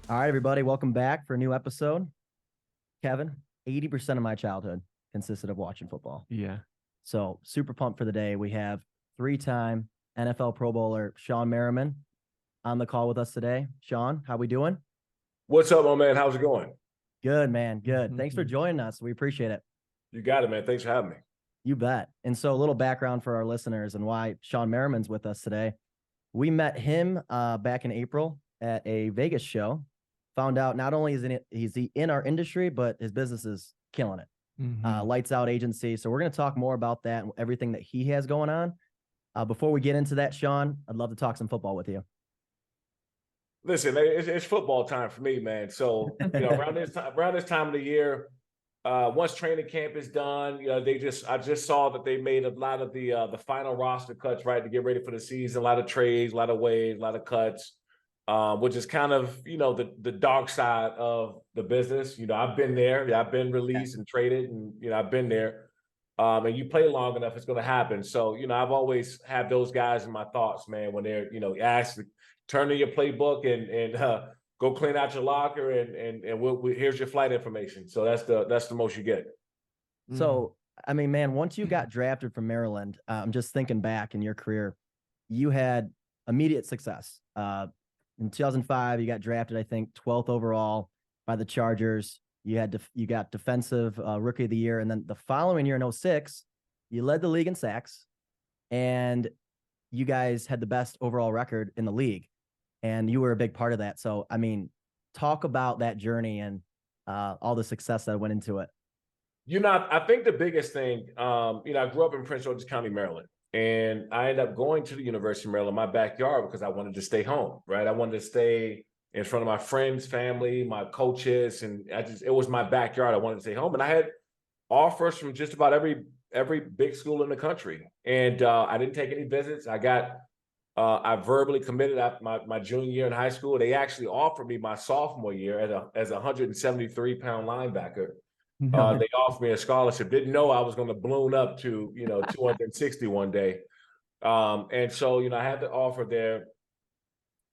All right, everybody, welcome back for a new episode. Kevin, 80% of my childhood consisted of watching football. Yeah. So super pumped for the day. We have three-time NFL Pro Bowler Shawne Merriman on the call with us today. Shawne, how we doing? What's up, my man? How's it going? Good, man. Good. Thanks for joining us. We appreciate it. You got it, man. Thanks for having me. You bet. And so a little background for our listeners and why Shawne Merriman's with us today. We met him back in April at a Vegas show. Found out not only is he in our industry, but his business is killing it. Lights Out Agency. So we're going to talk more about that and everything that he has going on. Before we get into that, Shawne, I'd love to talk some football with you. Listen, it's football time for me, man. So around this time of the year, once training camp is done, I just saw that they made a lot of the final roster cuts, right, to get ready for the season. A lot of trades, a lot of waves, a lot of cuts. Which is kind of, the dark side of the business. I've been there. I've been released and traded, and, I've been there. And you play long enough, it's going to happen. So, I've always had those guys in my thoughts, man, when they're, asked to turn to your playbook and go clean out your locker and here's your flight information. So that's the most you get. So, I mean, man, once you got drafted from Maryland, I'm just thinking back in your career, you had immediate success. In 2005, you got drafted, I think, 12th overall by the Chargers. You got defensive rookie of the year. And then the following year in 06, you led the league in sacks. And you guys had the best overall record in the league. And you were a big part of that. So, I mean, talk about that journey and all the success that went into it. I think the biggest thing, I grew up in Prince George's County, Maryland. And I ended up going to the University of Maryland, my backyard, because I wanted to stay home, right? I wanted to stay in front of my friends, family, my coaches, and it was my backyard. I wanted to stay home. And I had offers from just about every big school in the country. And I didn't take any visits. I verbally committed at my junior year in high school. They actually offered me my sophomore year as a 173-pound linebacker. They offered me a scholarship. Didn't know I was going to balloon up to 260 one day, and so I had the offer there.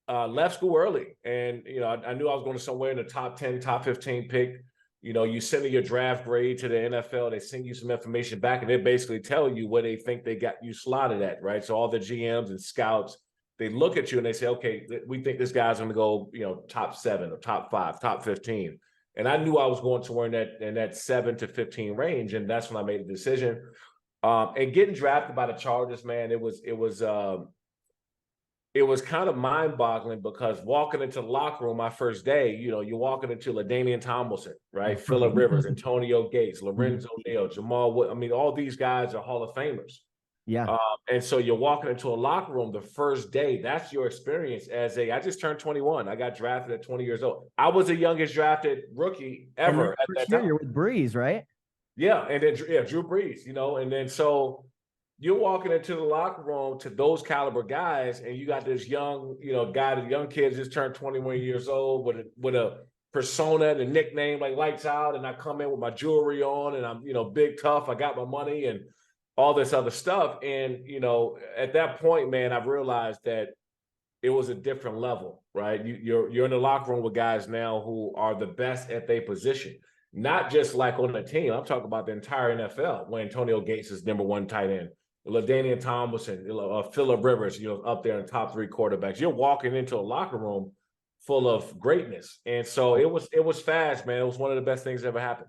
Left school early, and I knew I was going to somewhere in the top 10, top 15 pick. You send your draft grade to the NFL. They send you some information back, and they basically tell you where they think they got you slotted at, right? So all the GMs and scouts, they look at you and they say, okay, we think this guy's going to go top 7 or top 5, top 15. And I knew I was going somewhere in that 7 to 15 range, and that's when I made a decision. And getting drafted by the Chargers, man, it was kind of mind-boggling because walking into the locker room my first day, you're walking into LaDainian Tomlinson, right? Phillip Rivers, Antonio Gates, Lorenzo Neal, Jamal Wood. I mean, all these guys are Hall of Famers. Yeah. And so you're walking into a locker room the first day. That's your experience I just turned 21. I got drafted at 20 years old. I was the youngest drafted rookie ever at that time. You're with Breeze, right? Yeah. And then, Drew Brees, and then so you're walking into the locker room to those caliber guys, and you got this young, young kid just turned 21 years old with a persona and a nickname like Lights Out. And I come in with my jewelry on and I'm, big, tough. I got my money and all this other stuff. And, at that point, man, I've realized that it was a different level, right? You're in the locker room with guys now who are the best at their position, not just like on the team. I'm talking about the entire NFL when Antonio Gates is number 1 tight end, LaDainian Tomlinson, Phillip Rivers, up there in top 3 quarterbacks. You're walking into a locker room full of greatness. And so it was fast, man. It was one of the best things that ever happened.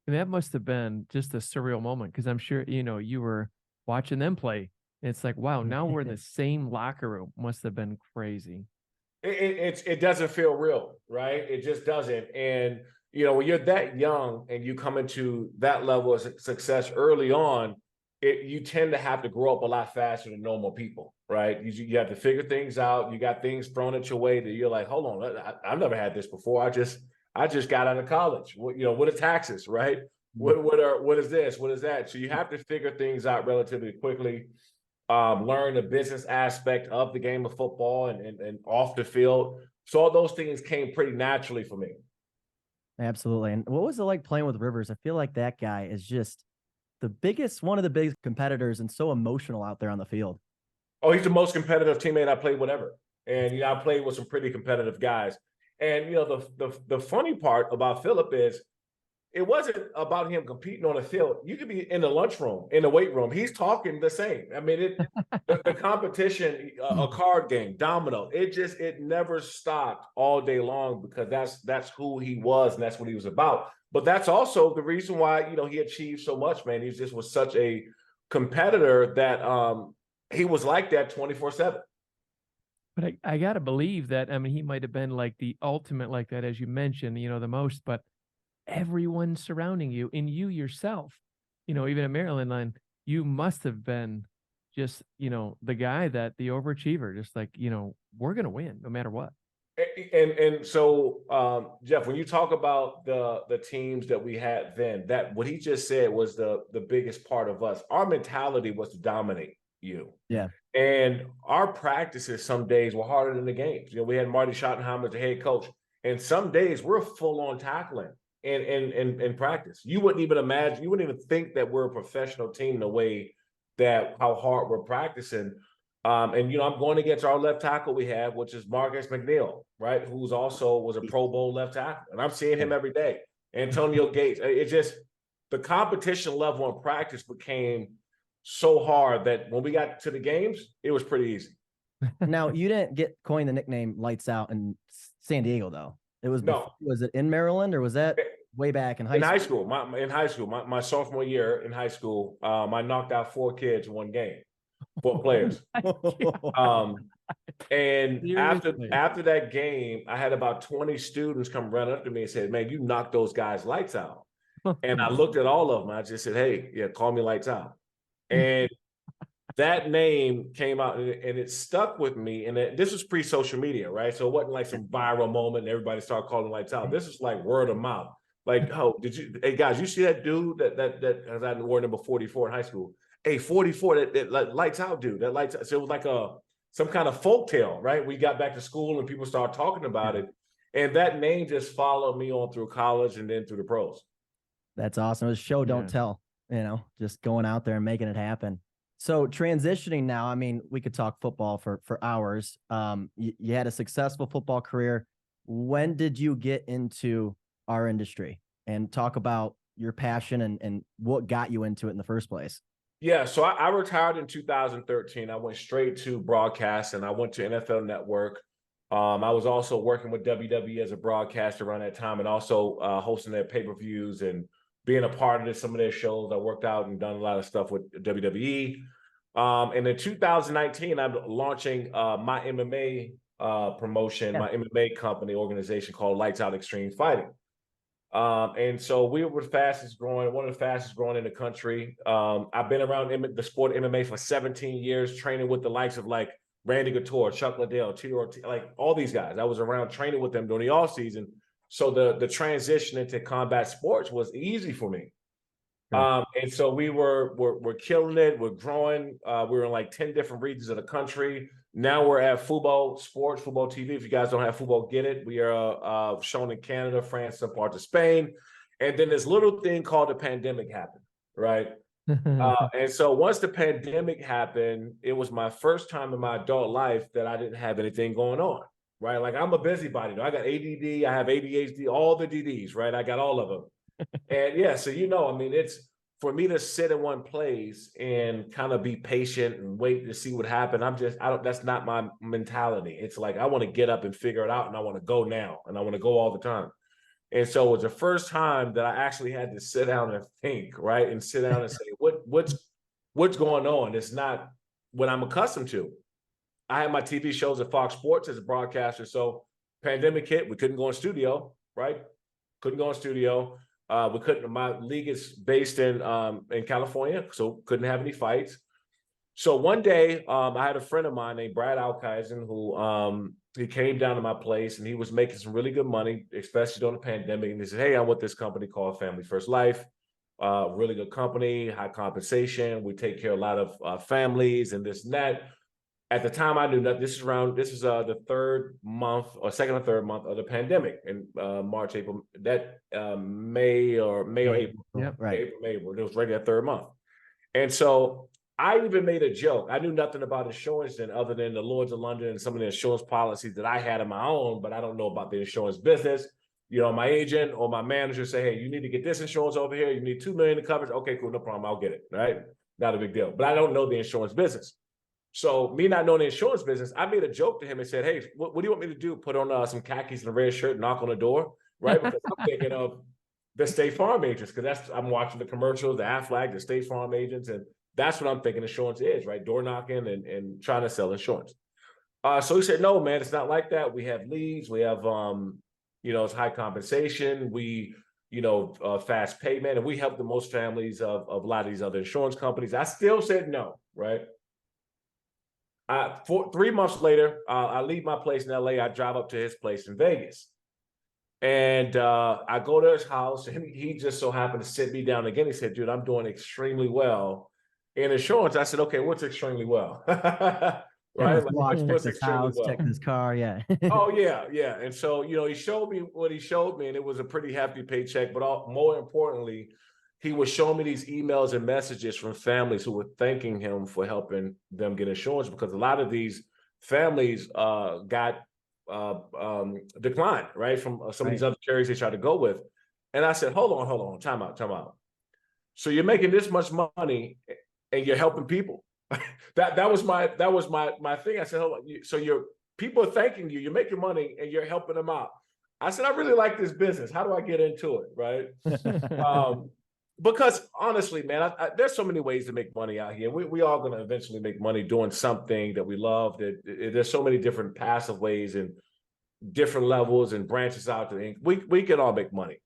And that must have been just a surreal moment because I'm sure, you were watching them play. And it's like, wow, now we're in the same locker room. Must have been crazy. It doesn't feel real, right? It just doesn't. And, when you're that young and you come into that level of success early on, you tend to have to grow up a lot faster than normal people, right? You have to figure things out. You got things thrown at your way that you're like, hold on, I've never had this before. I just got out of college. What are taxes, right? What is this? What is that? So you have to figure things out relatively quickly. Learn the business aspect of the game of football and off the field. So all those things came pretty naturally for me. Absolutely. And what was it like playing with Rivers? I feel like that guy is just one of the biggest competitors and so emotional out there on the field. Oh, he's the most competitive teammate I played with ever. And, I played with some pretty competitive guys. And you know, the funny part about Philip is it wasn't about him competing on the field. You could be in the lunchroom, in the weight room. He's talking the same. I mean, the competition, a card game, domino. It never stopped all day long because that's who he was and that's what he was about. But that's also the reason why, you know, he achieved so much, man. He just was such a competitor that he was like that 24/7. But I gotta believe that. I mean, he might have been like the ultimate like that, as you mentioned, you know, the most, but everyone surrounding you and you yourself, you know, even at Maryland line, you must have been just, you know, the guy that the overachiever, just like, you know, we're going to win no matter what. And so Jeff, when you talk about the teams that we had then, that what he just said was the biggest part of us. Our mentality was to dominate you. Yeah. And our practices some days were harder than the games. You know, we had Marty Schottenheimer as the head coach, and some days we're full on tackling in practice. You wouldn't even imagine, you wouldn't even think that we're a professional team in the way that how hard we're practicing. And you know, I'm going against our left tackle we have, which is Marcus McNeil, right? Who's also was a Pro Bowl left tackle, and I'm seeing him every day. Antonio Gates. It just the competition level in practice became so hard that when we got to the games, it was pretty easy. Now, you didn't get coined the nickname "Lights Out" in San Diego, though. It was No. Was it in Maryland or was that way back in high school? My sophomore year in high school, I knocked out 4 kids in one game, 4 players. And Seriously. after that game, I had about 20 students come run up to me and said, "Man, you knocked those guys' lights out." And I looked at all of them. I just said, "Hey, yeah, call me Lights Out." And that name came out and it stuck with me. And this was pre-social media, right? So it wasn't like some viral moment and everybody started calling Lights Out. This is like word of mouth. Like, oh, hey guys, you see that dude that I was wore number 44 in high school? Hey, 44, that Lights Out dude, that Lights Out. So it was like some kind of folk tale, right? We got back to school and people started talking about it. And that name just followed me on through college and then through the pros. That's awesome. It was show, don't tell, you know, just going out there and making it happen. So transitioning now, I mean, we could talk football for hours. You had a successful football career. When did you get into our industry, and talk about your passion and what got you into it in the first place? Yeah, so I retired in 2013. I went straight to broadcast and I went to NFL Network. I was also working with WWE as a broadcaster around that time and also hosting their pay-per-views and being a part of some of their shows. I worked out and done a lot of stuff with WWE. And in 2019, I'm launching my MMA promotion, my MMA company organization called Lights Out Extreme Fighting. And so we were one of the fastest growing in the country. I've been around the sport of MMA for 17 years, training with the likes of like Randy Couture, Chuck Liddell, like all these guys. I was around training with them during the off season. So the transition into combat sports was easy for me. Sure. And so we're killing it. We're growing. We were in like 10 different regions of the country. Now we're at football TV. If you guys don't have football, get it. We are shown in Canada, France, some parts of Spain. And then this little thing called the pandemic happened, right? And so once the pandemic happened, it was my first time in my adult life that I didn't have anything going on, right? Like I'm a busybody. I got ADD, I have ADHD, all the DDs, right? I got all of them. And yeah, so I mean, it's for me to sit in one place and kind of be patient and wait to see what happened. That's not my mentality. It's like, I want to get up and figure it out and I want to go now and I want to go all the time. And so it was the first time that I actually had to sit down and think, right? And sit down and say, what's going on? It's not what I'm accustomed to. I had my TV shows at Fox Sports as a broadcaster. So pandemic hit, we couldn't go in studio, right? Couldn't go in studio. We couldn't. My league is based in California, so couldn't have any fights. So one day, I had a friend of mine named Brad Alkeisen who he came down to my place and he was making some really good money, especially during the pandemic. And he said, "Hey, I'm with this company called Family First Life. Really good company, high compensation. We take care of a lot of families and this and that." At the time, I knew that this is the second or third month of the pandemic in March, April, May or April. Yeah, right. April, May, it was right at third month. And so I even made a joke. I knew nothing about insurance then other than the Lords of London and some of the insurance policies that I had of my own, but I don't know about the insurance business. You know, my agent or my manager say, hey, you need to get this insurance over here. You need $2 million in coverage. Okay, cool, no problem. I'll get it, right? Not a big deal. But I don't know the insurance business. So me not knowing the insurance business, I made a joke to him and said, hey, what do you want me to do? Put on some khakis and a red shirt, knock on the door, right? Because I'm thinking of the State Farm agents, because I'm watching the commercials, the Aflac, the State Farm agents, and that's what I'm thinking insurance is, right? Door knocking and trying to sell insurance. So he said, no, man, it's not like that. We have leads. We have, it's high compensation. We, fast payment, and we help the most families of a lot of these other insurance companies. I still said no, right? 3 months later, I leave my place in LA. I drive up to his place in Vegas. And I go to his house, and he just so happened to sit me down again. He said, dude, I'm doing extremely well in insurance. I said, okay, what's extremely well? Right? What's his house, well? Check his car, yeah. Oh, yeah. And so, he showed me what he showed me, and it was a pretty hefty paycheck. But more importantly, he was showing me these emails and messages from families who were thanking him for helping them get insurance, because a lot of these families got declined, right, from some of these other carriers they tried to go with. And I said, hold on, time out. So you're making this much money and you're helping people. that was my thing. I said, hold on. So your people are thanking you, you're making money and you're helping them out. I said, I really like this business. How do I get into it? Right. Because honestly, man, there's so many ways to make money out here. We all going to eventually make money doing something that we love. There's so many different passive ways and different levels and branches out there. We can all make money.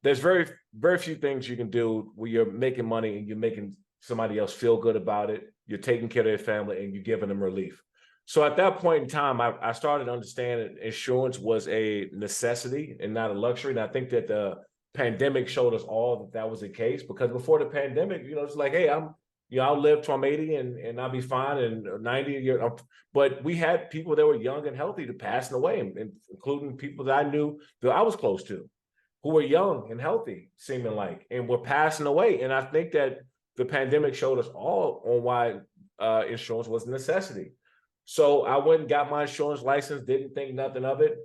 There's very, very few things you can do where you're making money and you're making somebody else feel good about it. You're taking care of their family and you're giving them relief. So at that point in time, I started understanding insurance was a necessity and not a luxury. And I think that the pandemic showed us all that was the case, because before the pandemic, it's like, hey, I'll live till I'm 80 and I'll be fine, and 90 years. But we had people that were young and healthy to passing away, and including people that I knew that I was close to, who were young and healthy, seeming like, and were passing away. And I think that the pandemic showed us all on why insurance was a necessity. So I went and got my insurance license, didn't think nothing of it.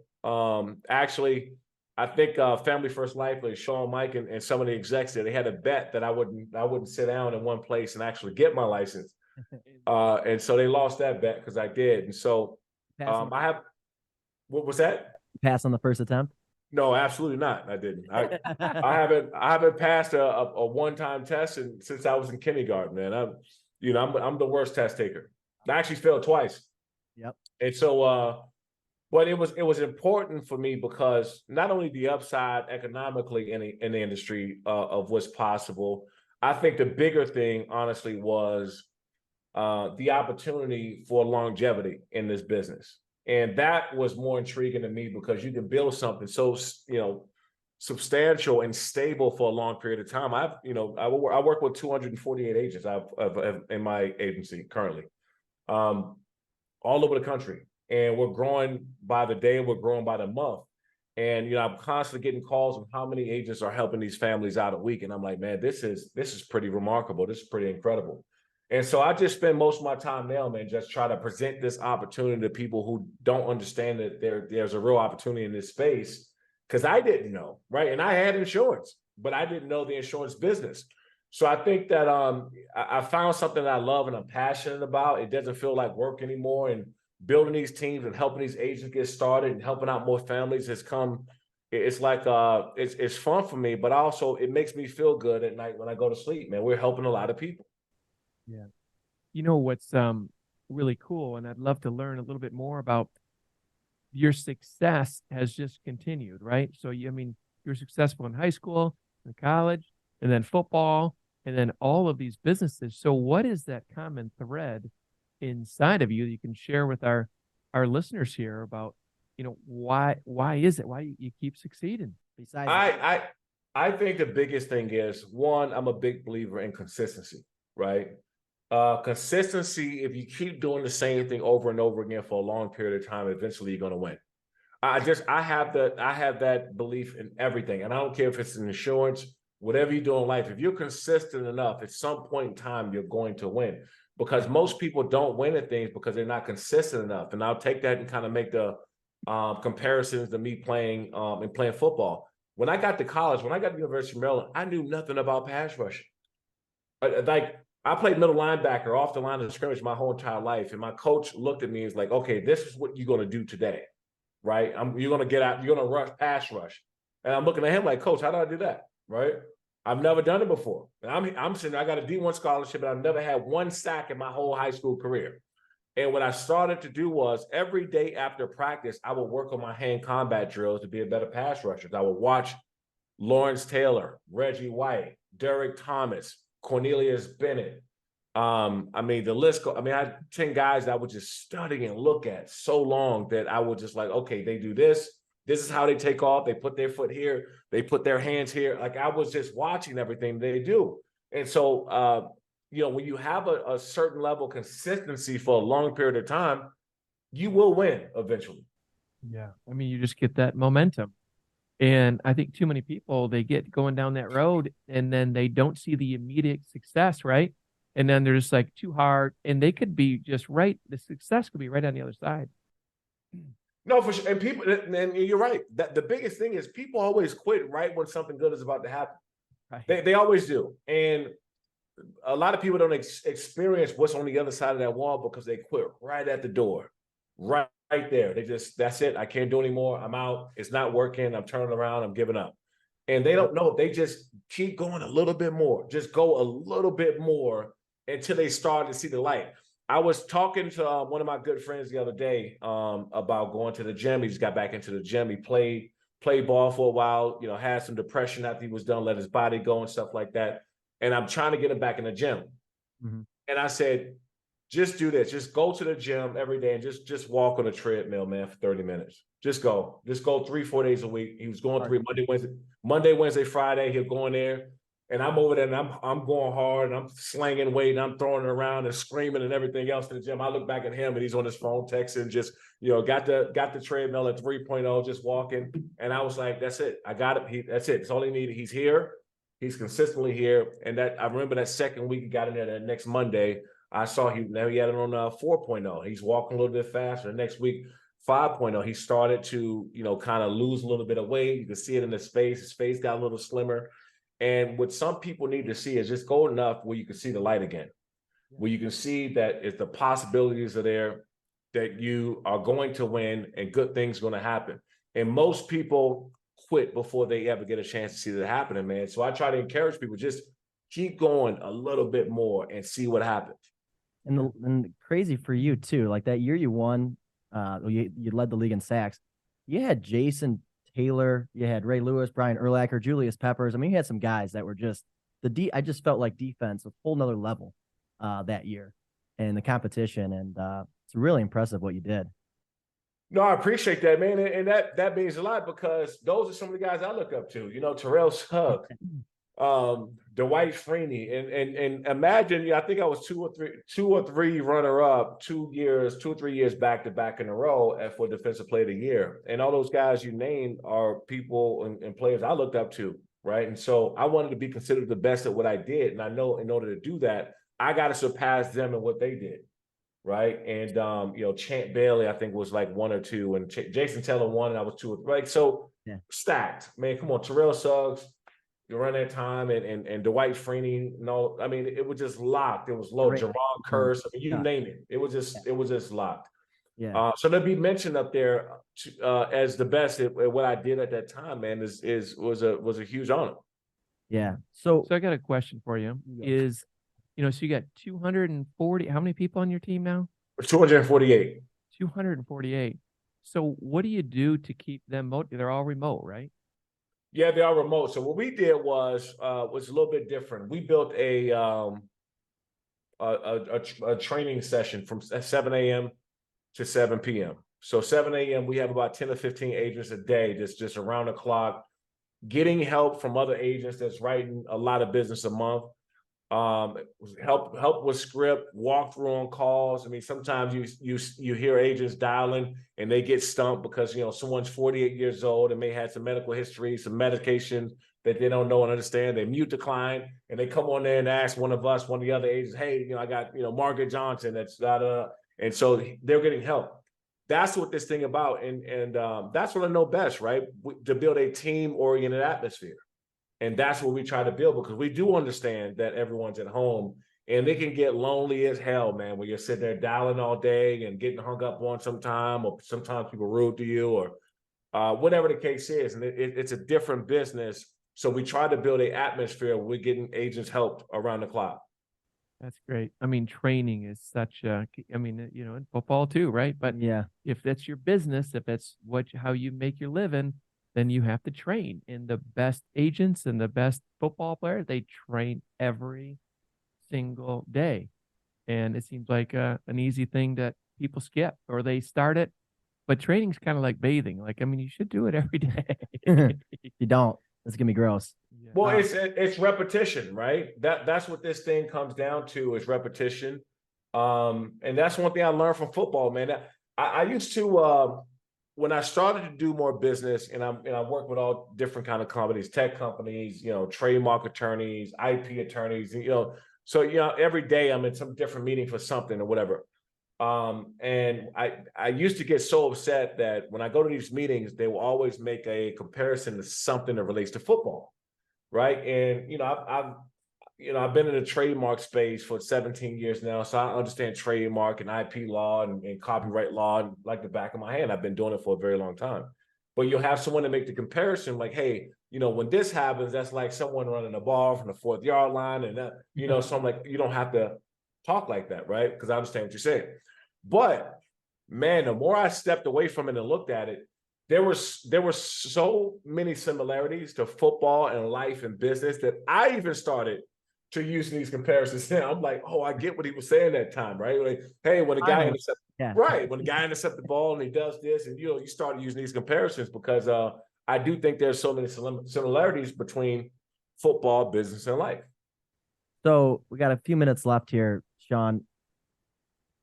Actually, I think Family First Life, like Shawne, Mike, and some of the execs there, they had a bet that I wouldn't sit down in one place and actually get my license. And so they lost that bet because I did. And so what was that? Pass on the first attempt? No, absolutely not. I didn't. I haven't passed a one-time test since I was in kindergarten, man. I'm the worst test taker. I actually failed twice. Yep. And so but it was important for me because not only the upside economically in the industry of what's possible, I think the bigger thing, honestly, was the opportunity for longevity in this business. And that was more intriguing to me because you can build something so, substantial and stable for a long period of time. I work with 248 agents in my agency currently, all over the country. And we're growing by the day, we're growing by the month. And, I'm constantly getting calls on how many agents are helping these families out a week. And I'm like, man, this is pretty remarkable. This is pretty incredible. And so I just spend most of my time now, man, just try to present this opportunity to people who don't understand that there's a real opportunity in this space, because I didn't know, right? And I had insurance, but I didn't know the insurance business. So I think that I found something that I love and I'm passionate about. It doesn't feel like work anymore. And building these teams and helping these agents get started and helping out more families it's fun for me, but also it makes me feel good at night when I go to sleep, man. We're helping a lot of people. Yeah. What's really cool, and I'd love to learn a little bit more about your success has just continued, right? So you're successful in high school, in college, and then football, and then all of these businesses. So what is that common thread inside of you that you can share with our listeners here about, why is it, why you keep succeeding? Besides, I think the biggest thing is, one, I'm a big believer in consistency, right? Consistency, if you keep doing the same thing over and over again for a long period of time, eventually you're going to win. I have that belief in everything. And I don't care if it's in insurance, whatever you do in life, if you're consistent enough, at some point in time, you're going to win. Because most people don't win at things because they're not consistent enough. And I'll take that and kind of make the comparisons to me playing and playing football. When I got to college, when I got to the University of Maryland, I knew nothing about pass rushing. Like, I played middle linebacker off the line of scrimmage my whole entire life. And my coach looked at me and was like, okay, this is what you're going to do today, right? You're going to get out, you're going to rush, pass rush. And I'm looking at him like, coach, how do I do that, right? I've never done it before. And I'm sitting, I got a D1 scholarship, and I've never had one sack in my whole high school career. And what I started to do was every day after practice, I would work on my hand combat drills to be a better pass rusher. I would watch Lawrence Taylor, Reggie White, Derek Thomas, Cornelius Bennett. I mean, the list, I had 10 guys that I would just study and look at so long that I would just like, okay, they do this. This is how they take off. They put their foot here. They put their hands here. Like, I was just watching everything they do. And so, when you have a certain level of consistency for a long period of time, you will win eventually. Yeah. I mean, you just get that momentum. And I think too many people, they get going down that road and then they don't see the immediate success, right? And then they're just like too hard, and they could be just right. The success could be right on the other side. No, for sure. And people, and you're right. That the biggest thing is people always quit right when something good is about to happen. Right. They always do. And a lot of people don't experience what's on the other side of that wall because they quit right at the door, right there. They just, that's it. I can't do anymore. I'm out. It's not working. I'm turning around. I'm giving up. And they don't know. They just keep going a little bit more. Just go a little bit more until they start to see the light. I was talking to one of my good friends the other day about going to the gym. He just got back into the gym. He played ball for a while, had some depression after he was done, let his body go and stuff like that. And I'm trying to get him back in the gym. Mm-hmm. And I said, just do this. Just go to the gym every day and just walk on a treadmill, man, for 30 minutes. Just go 3-4 days a week. He was going 3 Monday, Wednesday, Friday. He'll go in there. And I'm over there and I'm going hard and I'm slanging weight and I'm throwing it around and screaming and everything else in the gym. I look back at him and he's on his phone texting, just, got the treadmill at 3.0, just walking. And I was like, that's it. I got it. That's it. That's all he needed. He's here. He's consistently here. And that, I remember that second week he got in there that next Monday, I saw he had it on 4.0. He's walking a little bit faster. The next week, 5.0, he started to, kind of lose a little bit of weight. You can see it in his face. His face got a little slimmer. And what some people need to see is just go enough where you can see the light again, where you can see that if the possibilities are there, that you are going to win and good things are going to happen. And most people quit before they ever get a chance to see that happening, man. So I try to encourage people, just keep going a little bit more and see what happens. And crazy for you too, like that year you won, you led the league in sacks. You had Jason Taylor, you had Ray Lewis, Brian Urlacher, Julius Peppers. I mean, you had some guys that were just I just felt like defense, a whole nother level that year in the competition. And it's really impressive what you did. No, I appreciate that, man. And that means a lot because those are some of the guys I look up to, Terrell Suggs, Dwight Freeney, and imagine, I think I was two or three runner up 2 or 3 years back to back in a row for Defensive Player of the Year. And all those guys you named are people and players I looked up to, right? And so I wanted to be considered the best at what I did. And I know in order to do that, I got to surpass them in what they did. Right. And, Champ Bailey, I think, was like 1 or 2, and Jason Taylor 1, and I was 2 or 3. Like, so stacked, man. Come on, Terrell Suggs, you run that time, and Dwight Freeney. No, I mean, it was just locked. It was low. Jerron Curse, I mean, you name it. It was just locked. Yeah. So to be mentioned up there as the best at what I did at that time, man, was a huge honor. Yeah. So I got a question for you. So you got 240, how many people on your team now? 248. 248. So what do you do to keep them they're all remote, right? Yeah, they are remote. So what we did was a little bit different. We built a training session from 7 a.m. to 7 p.m. So 7 a.m. we have about 10 to 15 agents a day, just around the clock, getting help from other agents that's writing a lot of business a month. help with script, walkthrough on calls. I mean, sometimes you hear agents dialing and they get stumped because someone's 48 years old and may have some medical history, some medications that they don't know and understand. They mute the client and they come on there and ask one of the other agents, hey, I got Margaret Johnson, that's da. And so they're getting help. That's what this thing about, and that's what I know best, right? To build a team-oriented atmosphere. And that's what we try to build, because we do understand that everyone's at home and it can get lonely as hell, man, when you're sitting there dialing all day and getting hung up on sometime, or sometimes people rude to you, or whatever the case is. And it's a different business. So we try to build an atmosphere where we're getting agents helped around the clock. That's great. I mean, training is such a, I mean, in football too, right? But Yeah. if that's your business, if that's how you make your living, then you have to train. And the best agents and the best football players, they train every single day. And it seems like an easy thing that people skip, or they start it. But training's kind of like bathing. Like, I mean, you should do it every day. You don't. It's gonna be gross. Yeah. Well, it's repetition, right? That's what this thing comes down to, is repetition. And that's one thing I learned from football, man. I used to when I started to do more business, and I work with all different kind of companies, tech companies, trademark attorneys, IP attorneys, so every day I'm in some different meeting for something or whatever. And I used to get so upset that when I go to these meetings, they will always make a comparison to something that relates to football, right? And I've been in the trademark space for 17 years now, so I understand trademark and IP law and copyright law like the back of my hand. I've been doing it for a very long time. But you'll have someone to make the comparison, like, hey, when this happens, that's like someone running a ball from the 4th-yard line, and that, so I'm like, you don't have to talk like that, right? Because I understand what you're saying. But man, the more I stepped away from it and looked at it, there were so many similarities to football and life and business that I even started to use these comparisons. Now I'm like, oh, I get what he was saying that time, right? Like, hey, when a guy intercepts, right, when a guy intercepts the ball and he does this, and you started using these comparisons, because I do think there's so many similarities between football, business, and life. So we got a few minutes left here, Shawne.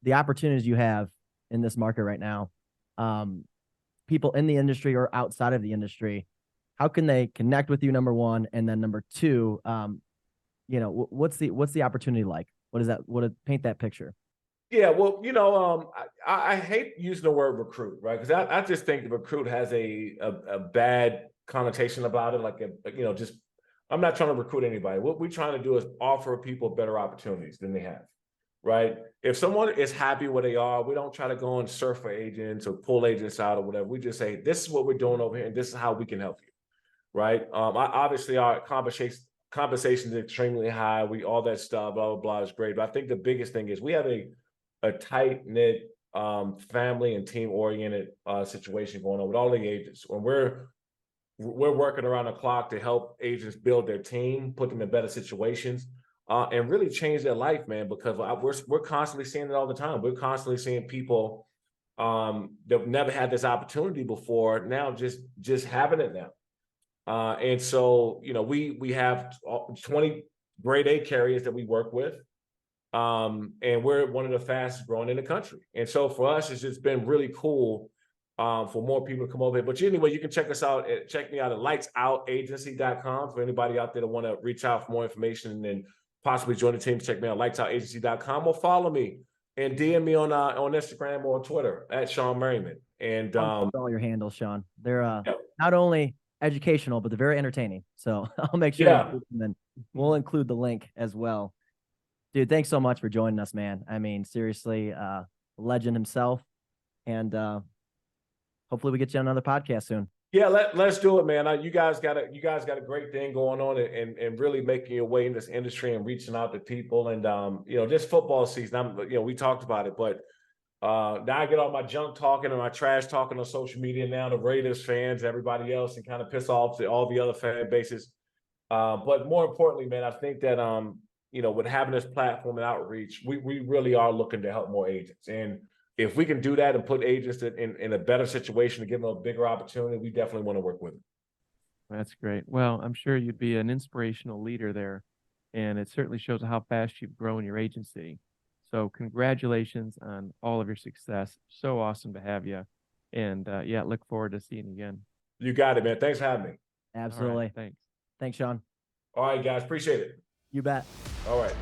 The opportunities you have in this market right now, people in the industry or outside of the industry, how can they connect with you, number one? And then number two, what's the opportunity like? Paint that picture? Yeah, well, I hate using the word recruit, right? Because I just think the recruit has a bad connotation about it. Like, just, I'm not trying to recruit anybody. What we're trying to do is offer people better opportunities than they have, right? If someone is happy where they are, we don't try to go and surf for agents or pull agents out or whatever. We just say, this is what we're doing over here, and this is how we can help you, right? Obviously, our compensation is extremely high. All that stuff, blah, blah, blah, is great. But I think the biggest thing is we have a tight-knit family and team-oriented situation going on with all the agents. When we're working around the clock to help agents build their team, put them in better situations, and really change their life, man, because we're constantly seeing it all the time. We're constantly seeing people that never had this opportunity before, now just having it now. And so, we have 20 grade A carriers that we work with. And we're one of the fastest growing in the country. And so for us, it's just been really cool for more people to come over here. But anyway, you can check me out at lightsoutagency.com for anybody out there that want to reach out for more information and possibly join the team. Check me out, lightsoutagency.com, or follow me and DM me on Instagram or Twitter at Shawne Merriman. And all your handles, Shawne. They're not only educational, but they're very entertaining. So I'll make sure to include them, and we'll include the link as well. Dude, thanks so much for joining us, man. I mean, seriously, legend himself. And hopefully we get you on another podcast soon. Yeah, let's do it, man. You guys got a great thing going on, and really making your way in this industry and reaching out to people. And this football season, we talked about it, but now I get all my junk talking and my trash talking on social media now to Raiders fans, everybody else, and kind of piss off to all the other fan bases. But more importantly, man, I think that with having this platform and outreach, we really are looking to help more agents. And if we can do that and put agents in a better situation to give them a bigger opportunity, we definitely want to work with them. That's great. Well, I'm sure you'd be an inspirational leader there and it certainly shows how fast you've grown your agency. So congratulations on all of your success. So awesome to have you. And yeah, look forward to seeing you again. You got it, man. Thanks for having me. All right, Absolutely. thanks. Thanks, Shawne. All right, guys. Appreciate it. You bet. All right.